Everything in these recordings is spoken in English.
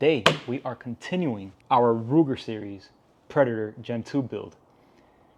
Today, we are continuing our Ruger series Predator Gen 2 build.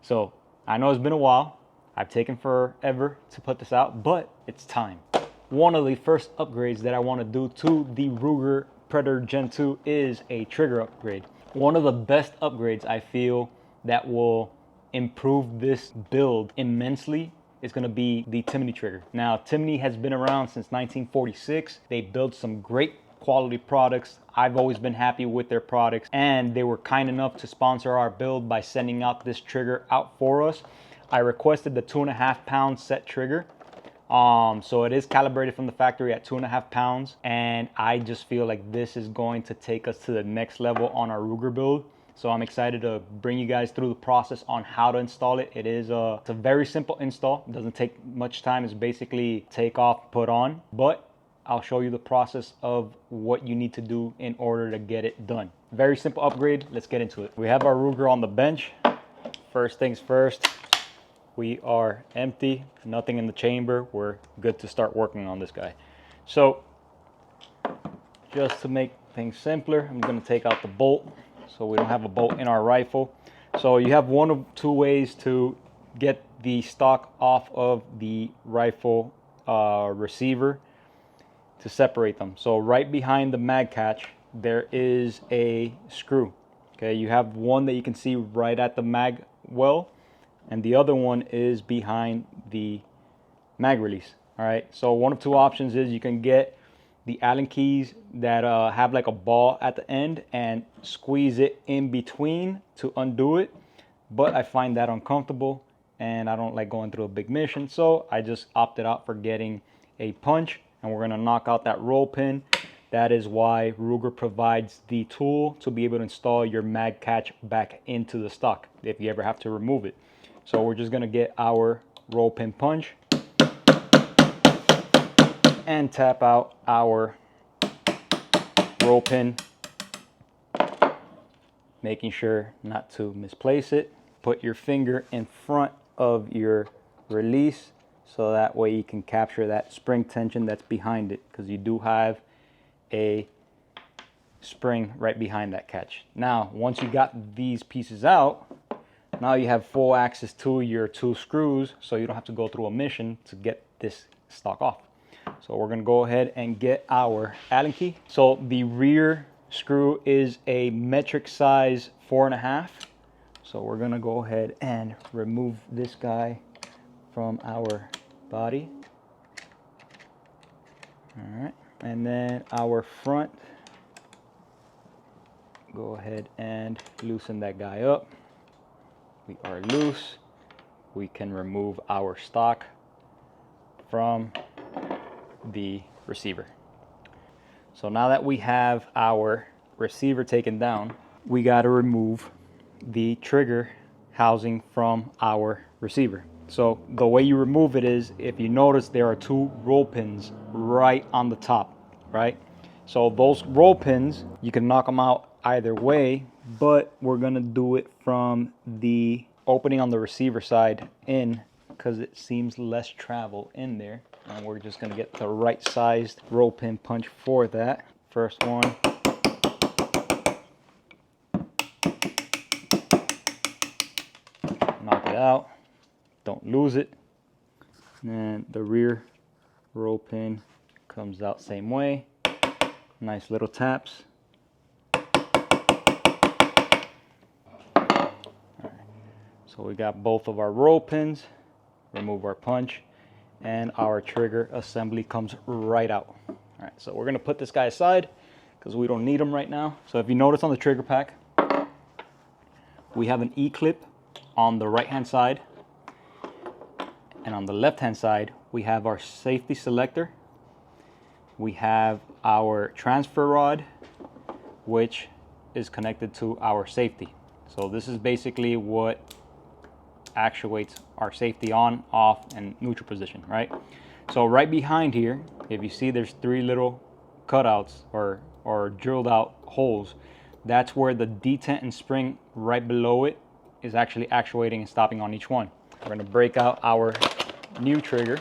So, I know it's been a while. I've taken forever to put this out, but it's time. One of the first upgrades that I want to do to the Ruger Predator Gen 2 is a trigger upgrade. One of the best upgrades I feel that will improve this build immensely is going to be the Timney trigger. Now, Timney has been around since 1946. They build some great quality products. I've always been happy with their products, and they were kind enough to sponsor our build by sending out this trigger out for us. I requested the 2.5 pound set trigger. So it is calibrated from the factory at 2.5 pounds, and I just feel like this is going to take us to the next level on our Ruger build. So I'm excited to bring you guys through the process on how to install it. It's a very simple install. It doesn't take much time. It's basically take off, put on, but I'll show you the process of what you need to do in order to get it done. Very simple upgrade. Let's get into it. We have our Ruger on the bench. First things first, we are empty, nothing in the chamber. We're good to start working on this guy. So just to make things simpler, I'm going to take out the bolt so we don't have a bolt in our rifle. So you have one of two ways to get the stock off of the rifle receiver to separate them. So right behind the mag catch there is a screw. Okay, you have one that you can see right at the mag well, and the other one is behind the mag release. All right, so one of two options is you can get the Allen keys that have like a ball at the end and squeeze it in between to undo it, but I find that uncomfortable and I don't like going through a big mission, so I just opted out for getting a punch, and we're going to knock out that roll pin. That is why Ruger provides the tool to be able to install your mag catch back into the stock if you ever have to remove it. So we're just going to get our roll pin punch and tap out our roll pin, making sure not to misplace it. Put your finger in front of your release so that way you can capture that spring tension that's behind it, because you do have a spring right behind that catch. Now, once you got these pieces out, now you have full access to your two screws, so you don't have to go through a mission to get this stock off. So we're gonna go ahead and get our Allen key. So the rear screw is a metric size 4.5. So we're gonna go ahead and remove this guy from our body. All right, and then our front, go ahead and loosen that guy up. We are loose. We can remove our stock from the receiver. So now that we have our receiver taken down, we got to remove the trigger housing from our receiver. So the way you remove it is, if you notice, there are two roll pins right on the top, right? So those roll pins, you can knock them out either way, but we're gonna do it from the opening on the receiver side in, because it seems less travel in there. And we're just gonna get the right sized roll pin punch for that. First one. Knock it out. Don't lose it. And the rear roll pin comes out same way. Nice little taps. All right. So we got both of our roll pins. Remove our punch, and our trigger assembly comes right out. All right, so we're gonna put this guy aside because we don't need him right now. So if you notice on the trigger pack, we have an E-clip on the right hand side, and on the left hand side we have our safety selector. We have our transfer rod, which is connected to our safety. So this is basically what actuates our safety on, off, and neutral position, right? So right behind here, if you see, there's three little cutouts or drilled out holes. That's where the detent and spring right below it is actually actuating and stopping on each one. We're gonna break out our new trigger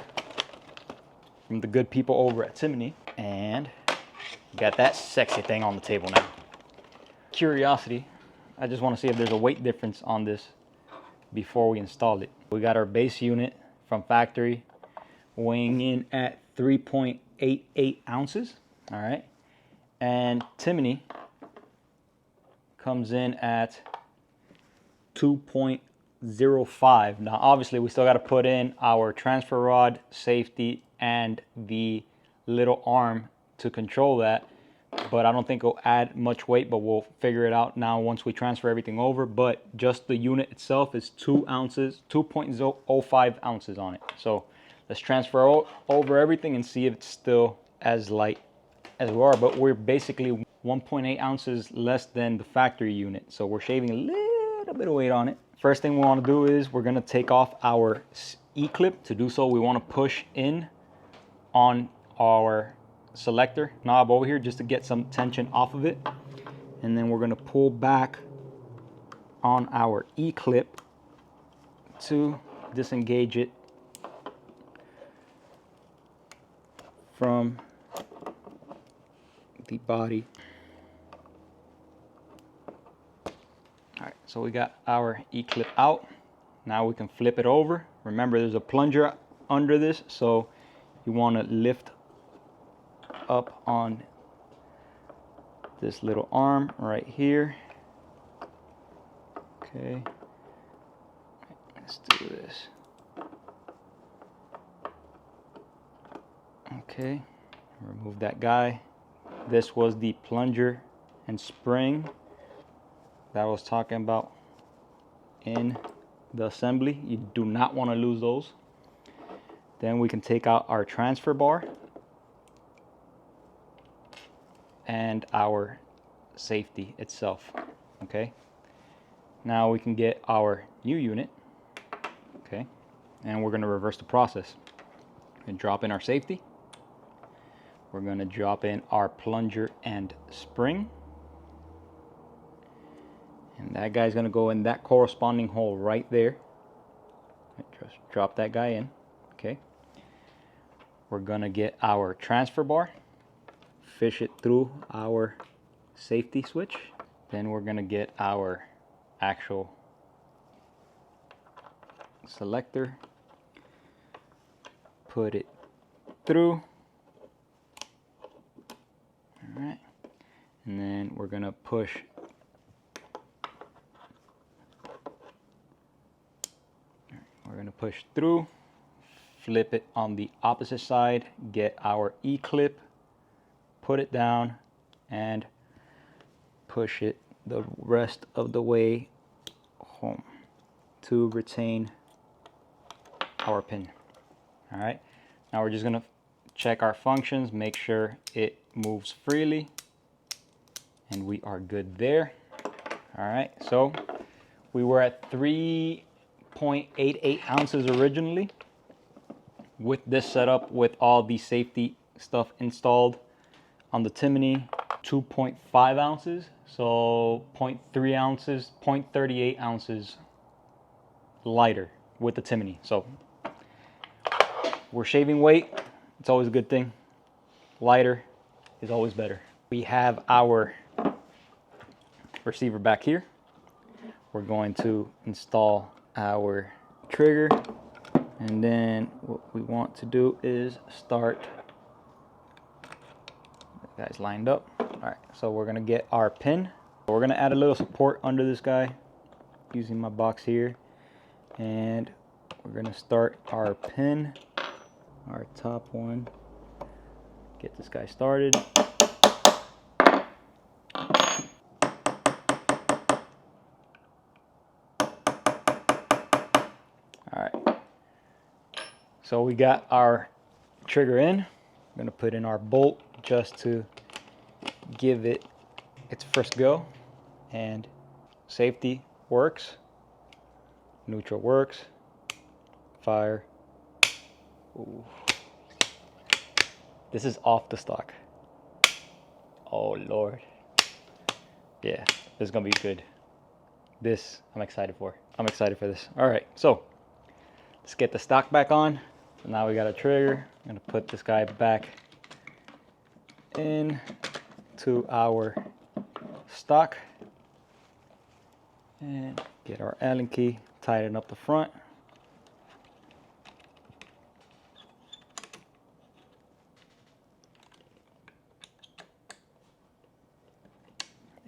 from the good people over at Timney, and got that sexy thing on the table now. curiosity, I just want to see if there's a weight difference on this before we install it. We got our base unit from factory weighing in at 3.88 ounces. All right. And Timney comes in at 2.05. Now, obviously, we still got to put in our transfer rod, safety, and the little arm to control that. But I don't think it'll add much weight, but we'll figure it out now once we transfer everything over. But just the unit itself is 2 ounces, 2.05 ounces on it. So let's transfer over everything and see if it's still as light as we are. But we're basically 1.8 ounces less than the factory unit. So we're shaving a little bit of weight on it. First thing we want to do is we're going to take off our E-clip. To do so, we want to push in on our selector knob over here just to get some tension off of it, and then we're going to pull back on our E-clip to disengage it from the body. All right, so we got our E-clip out. Now we can flip it over. Remember, there's a plunger under this, so you want to lift up on this little arm right here. Okay, let's do this. Okay, remove that guy. This was the plunger and spring that I was talking about in the assembly. You do not want to lose those. Then we can take out our transfer bar and our safety itself. Okay, now we can get our new unit. Okay, and we're going to reverse the process and drop in our safety. We're going to drop in our plunger and spring, and that guy's going to go in that corresponding hole right there. Just drop that guy in. Okay, we're going to get our transfer bar, fish it through our safety switch. Then we're going to get our actual selector, put it through. All right, and then we're going to push through, flip it on the opposite side, get our E-clip, put it down, and push it the rest of the way home to retain our pin. All right, now we're just gonna check our functions, make sure it moves freely, and we are good there. All right, so we were at 3.88 ounces originally with this setup, with all the safety stuff installed. On the Timney, 2.5 ounces, so 0.3 ounces, 0.38 ounces lighter with the Timney. So we're shaving weight. It's always a good thing. Lighter is always better. We have our receiver back here. We're going to install our trigger, and then what we want to do is start. Guys lined up. All right, so we're gonna get our pin. We're gonna add a little support under this guy using my box here, and we're gonna start our pin, our top one. Get this guy started. All right, so we got our trigger in. I'm gonna put in our bolt just to give it its first go, and safety works, neutral works, fire. Ooh. This is off the stock. Oh Lord. Yeah, this is gonna be good. This I'm excited for. I'm excited for this. All right, so let's get the stock back on. So now we got a trigger. I'm gonna put this guy back in to our stock. And get our Allen key, tighten up the front.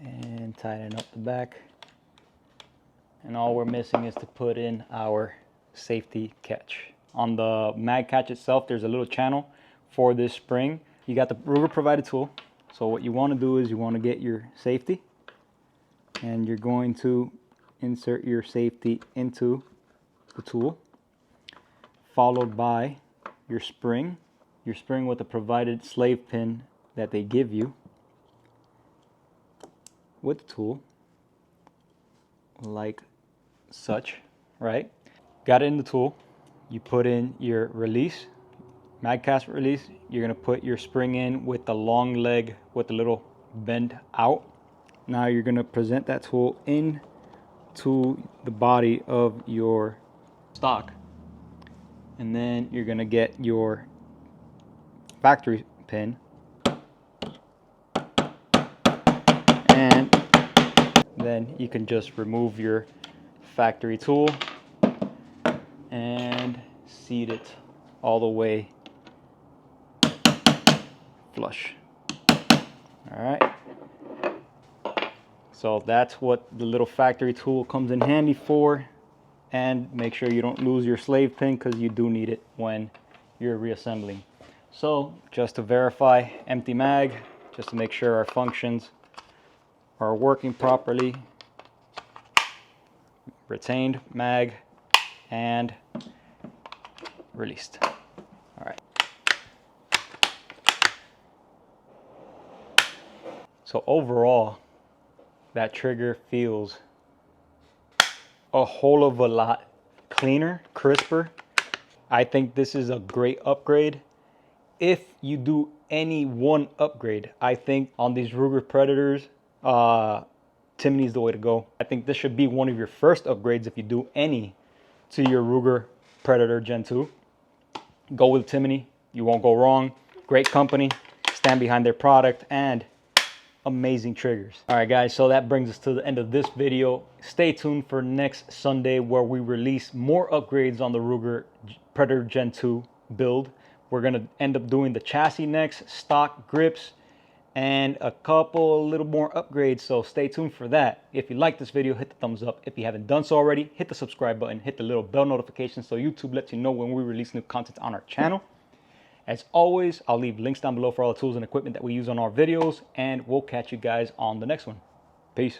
And tighten up the back. And all we're missing is to put in our safety catch. On the mag catch itself, there's a little channel for this spring. You got the Ruger provided tool. So what you want to do is you want to get your safety, and you're going to insert your safety into the tool, followed by your spring with the provided slave pin that they give you with the tool, like such, right? Got it in the tool. You put in your release, mag cast release. You're gonna put your spring in with the long leg with the little bend out. Now you're gonna present that tool in to the body of your stock, and then you're gonna get your factory pin, and then you can just remove your factory tool and seat it all the way flush. All right. So that's what the little factory tool comes in handy for. And make sure you don't lose your slave pin, because you do need it when you're reassembling. So just to verify, empty mag, just to make sure our functions are working properly. Retained mag and released. All right. So overall, that trigger feels a whole of a lot cleaner, crisper. I think this is a great upgrade. If you do any one upgrade, I think on these Ruger Predators, Timney is the way to go. I think this should be one of your first upgrades if you do any to your Ruger Predator Gen 2. Go with Timney, you won't go wrong. Great company, stand behind their product, and amazing triggers. All right guys, so that brings us to the end of this video. Stay tuned for next Sunday, where we release more upgrades on the Ruger Predator Gen 2 build. We're gonna end up doing the chassis next, stock grips, and a couple little more upgrades, so stay tuned for that. If you like this video, hit the thumbs up. If you haven't done so already, hit the subscribe button, hit the little bell notification so YouTube lets you know when we release new content on our channel. As always, I'll leave links down below for all the tools and equipment that we use on our videos, and we'll catch you guys on the next one. Peace.